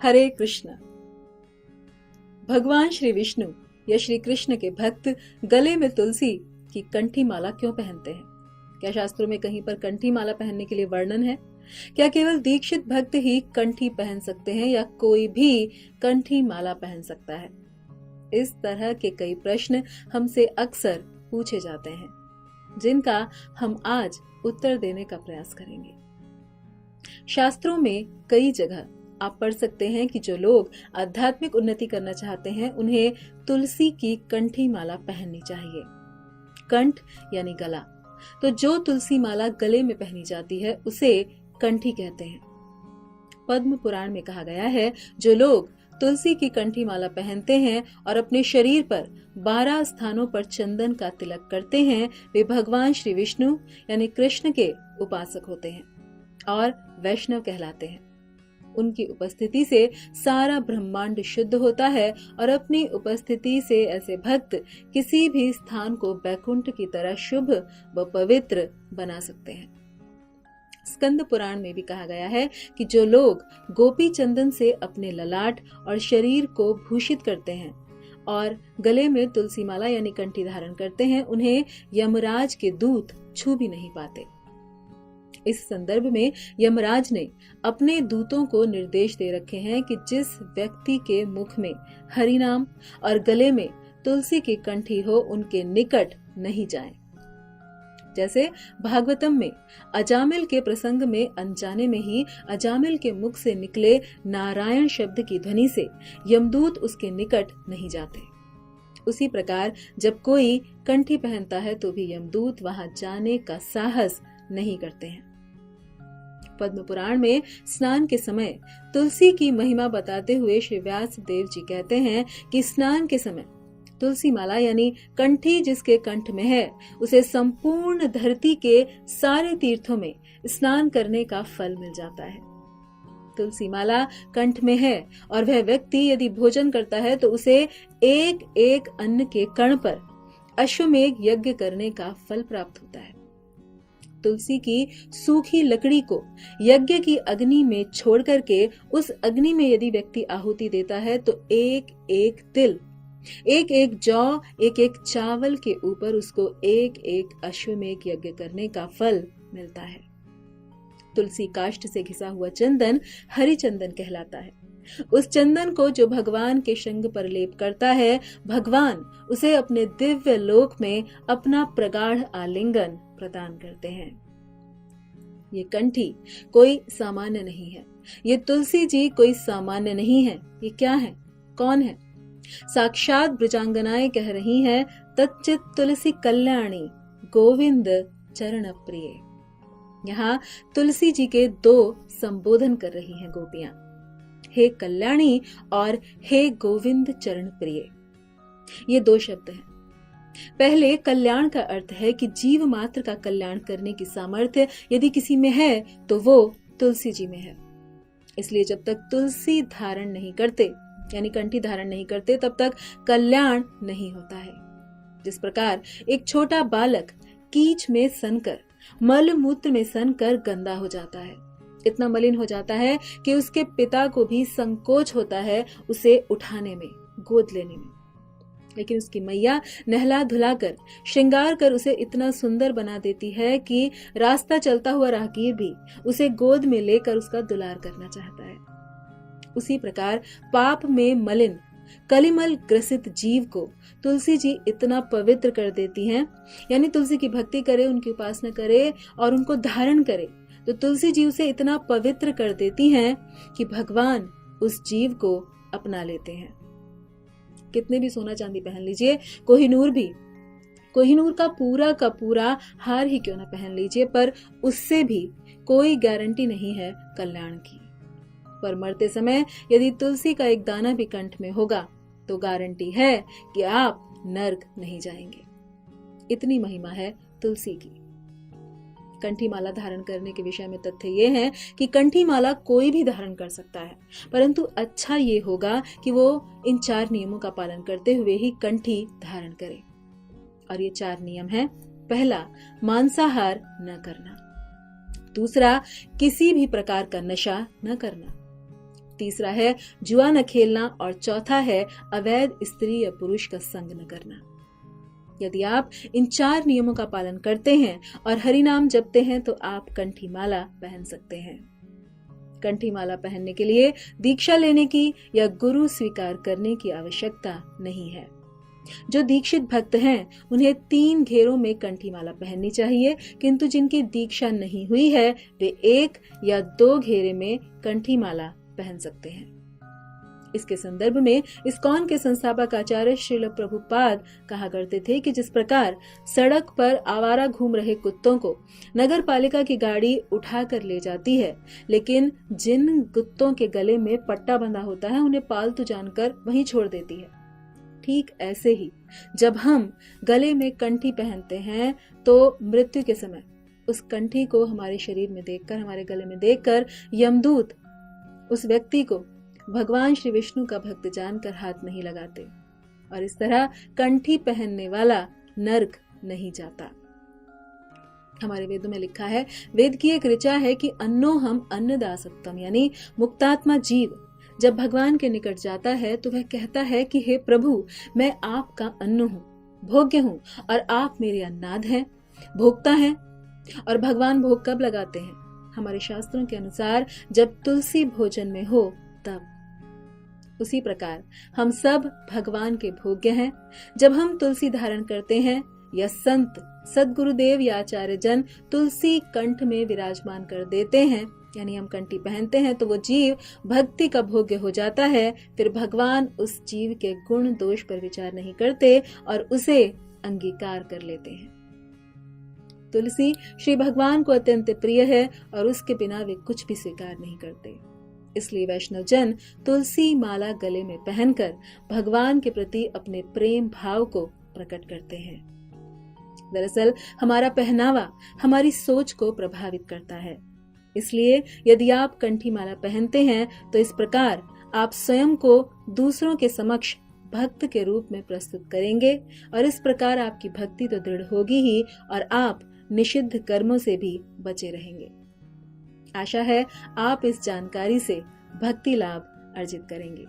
हरे कृष्ण। भगवान श्री विष्णु या श्री कृष्ण के भक्त गले में तुलसी की कंठी माला क्यों पहनते हैं? क्या शास्त्रों में कहीं पर कंठी माला पहनने के लिए वर्णन है? क्या केवल दीक्षित भक्त ही कंठी पहन सकते हैं या कोई भी कंठी माला पहन सकता है? इस तरह के कई प्रश्न हमसे अक्सर पूछे जाते हैं, जिनका हम आज उत्तर देने का प्रयास करेंगे। शास्त्रों में कई जगह आप पढ़ सकते हैं कि जो लोग आध्यात्मिक उन्नति करना चाहते हैं उन्हें तुलसी की कंठी माला पहननी चाहिए। कंठ यानी गला, तो जो तुलसी माला गले में पहनी जाती है उसे कंठी कहते हैं। पद्म पुराण में कहा गया है, जो लोग तुलसी की कंठी माला पहनते हैं और अपने शरीर पर 12 स्थानों पर चंदन का तिलक करते हैं, वे भगवान श्री विष्णु यानी कृष्ण के उपासक होते हैं और वैष्णव कहलाते हैं। उनकी उपस्थिति से सारा ब्रह्मांड शुद्ध होता है और अपनी उपस्थिति से ऐसे भक्त किसी भी स्थान को बैकुंठ की तरह शुभ व पवित्र बना सकते हैं। स्कंद पुराण में भी कहा गया है कि जो लोग गोपी चंदन से अपने ललाट और शरीर को भूषित करते हैं और गले में तुलसी माला यानी कंठी धारण करते हैं, उन्हें यमराज के दूत छू भी नहीं पाते। इस संदर्भ में यमराज ने अपने दूतों को निर्देश दे रखे हैं कि जिस व्यक्ति के मुख में हरि नाम और गले में तुलसी की कंठी हो, उनके निकट नहीं जाएं। जैसे भागवतम में अजामिल के प्रसंग में अनजाने में ही अजामिल के मुख से निकले नारायण शब्द की ध्वनि से यमदूत उसके निकट नहीं जाते, उसी प्रकार जब कोई कंठी पहनता है तो भी यमदूत वहां जाने का साहस नहीं करते हैं। पद्म पुराण में स्नान के समय तुलसी की महिमा बताते हुए श्री व्यास देव जी कहते हैं कि स्नान के समय तुलसी माला यानी कंठी जिसके कंठ में है, उसे संपूर्ण धरती के सारे तीर्थों में स्नान करने का फल मिल जाता है। तुलसी माला कंठ में है और वह व्यक्ति यदि भोजन करता है तो उसे एक एक अन्न के कण पर अश्वमेघ यज्ञ करने का फल प्राप्त होता है। तुलसी की सूखी लकड़ी को यज्ञ की अग्नि में छोड़ करके उस अग्नि में यदि व्यक्ति आहुति देता है तो एक एक तिल, एक एक जौ, एक एक चावल के ऊपर उसको एक एक अश्वमेघ यज्ञ करने का फल मिलता है। तुलसी काष्ठ से घिसा हुआ चंदन हरि चंदन कहलाता है। उस चंदन को जो भगवान के शंग पर लेप करता है, भगवान उसे अपने दिव्य लोक में अपना प्रगाढ़ आलिंगन प्रदान करते हैं। ये कंठी कोई सामान्य नहीं है, ये तुलसी जी कोई सामान्य नहीं है। ये क्या है, कौन है? साक्षात ब्रजांगनाएं कह रही हैं, तच्चित तुलसी कल्याणी गोविंद चरण प्रिय। यहाँ तुलसी जी के 2 संबोधन कर रही हैं गोपियां, हे कल्याणी और हे गोविंद चरण प्रिय। ये 2 शब्द हैं। पहले कल्याण का अर्थ है कि जीव मात्र का कल्याण करने की सामर्थ्य यदि किसी में है तो वो तुलसी जी में है। इसलिए जब तक तुलसी धारण नहीं करते यानी कंठी धारण नहीं करते, तब तक कल्याण नहीं होता है। जिस प्रकार एक छोटा बालक कीच में सनकर, मल मूत्र में सनकर गंदा हो जाता है, इतना मलिन हो जाता है कि उसके पिता को भी संकोच होता है उसे उठाने में, गोद लेने में, लेकिन उसकी मैया नहला धुलाकर, श्रृंगार कर उसे इतना सुंदर बना देती है कि रास्ता चलता हुआ राहगीर भी उसे गोद में लेकर उसका दुलार करना चाहता है। उसी प्रकार पाप में मलिन कलिमल ग्रसित जीव को तुलसी जी इतना पवित्र कर देती हैं, यानी तुलसी की भक्ति करे, उनकी उपासना करे और उनको धारण करे तो तुलसी जी उसे इतना पवित्र कर देती हैं कि भगवान उस जीव को अपना लेते हैं। कितने भी सोना चांदी पहन लीजिए, कोहिनूर का पूरा हार ही क्यों ना पहन लीजिए, पर उससे भी कोई गारंटी नहीं है कल्याण की। पर मरते समय यदि तुलसी का एक दाना भी कंठ में होगा तो गारंटी है कि आप नर्क नहीं जाएंगे। इतनी महिमा है तुलसी की। कंठी माला धारण करने के विषय में तथ्य ये है कि कंठी माला कोई भी धारण कर सकता है, परंतु अच्छा ये होगा कि वो इन 4 नियमों का पालन करते हुए ही कंठी धारण करे। और ये 4 नियम हैं। पहला, मांसाहार न करना। दूसरा, किसी भी प्रकार का नशा न करना। तीसरा है जुआ न खेलना और चौथा है अवैध स्त्री या पुरुष का संग न करना। यदि आप इन 4 नियमों का पालन करते हैं और हरि नाम जपते हैं तो आप कंठी माला पहन सकते हैं। कंठी माला पहनने के लिए दीक्षा लेने की या गुरु स्वीकार करने की आवश्यकता नहीं है। जो दीक्षित भक्त हैं उन्हें 3 घेरों में कंठी माला पहननी चाहिए, किंतु जिनकी दीक्षा नहीं हुई है वे 1 या 2 घेरे में कंठी माला पहन सकते हैं। इसके संदर्भ में इस्कॉन के संस्थापक आचार्य श्रील प्रभुपाद कहा करते थे कि जिस प्रकार सड़क पर आवारा घूम रहे कुत्तों को नगर पालिका की गाड़ी उठा कर ले जाती है, लेकिन जिन कुत्तों के गले में पट्टा बंधा होता है उन्हें पालतू जानकर वहीं छोड़ देती है, ठीक ऐसे ही जब हम गले में कंठी पहनते हैं तो मृत्यु के समय उस कंठी को हमारे शरीर में देखकर, हमारे गले में देखकर यमदूत उस व्यक्ति को भगवान श्री विष्णु का भक्त जानकर हाथ नहीं लगाते और इस तरह कंठी पहनने वाला नरक नहीं जाता। हमारे वेदों में लिखा है, वेद की एक ऋचा है कि अन्नो हम अन्नदासक्तम, यानी मुक्तात्मा जीव जब भगवान के निकट जाता है तो वह कहता है कि हे प्रभु, मैं आपका अन्न हूँ, भोग्य हूँ और आप मेरे अन्नाद हैं, भोक्ता हैं। और भगवान भोग कब लगाते हैं? हमारे शास्त्रों के अनुसार जब तुलसी भोजन में हो तब। उसी प्रकार हम सब भगवान के भोग्य हैं। जब हम तुलसी धारण करते हैं या संत सद्गुरुदेव या आचार्य जन तुलसी कंठ में विराजमान कर देते हैं, यानी हम कंठी पहनते हैं, तो वो जीव भक्ति का भोग्य हो जाता है। फिर भगवान उस जीव के गुण दोष पर विचार नहीं करते और उसे अंगीकार कर लेते हैं। तुलसी श्री भगवान को अत्यंत प्रिय है और उसके बिना वे कुछ भी स्वीकार नहीं करते। इसलिए वैष्णव जन तुलसी माला गले में पहनकर भगवान के प्रति अपने प्रेम भाव को प्रकट करते हैं। दरअसल हमारा पहनावा हमारी सोच को प्रभावित करता है। इसलिए यदि आप कंठी माला पहनते हैं तो इस प्रकार आप स्वयं को दूसरों के समक्ष भक्त के रूप में प्रस्तुत करेंगे और इस प्रकार आपकी भक्ति तो दृढ़ होगी ही और आप निषिद्ध कर्मों से भी बचे रहेंगे। आशा है आप इस जानकारी से भक्ति लाभ अर्जित करेंगे।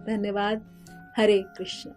धन्यवाद। हरे कृष्ण।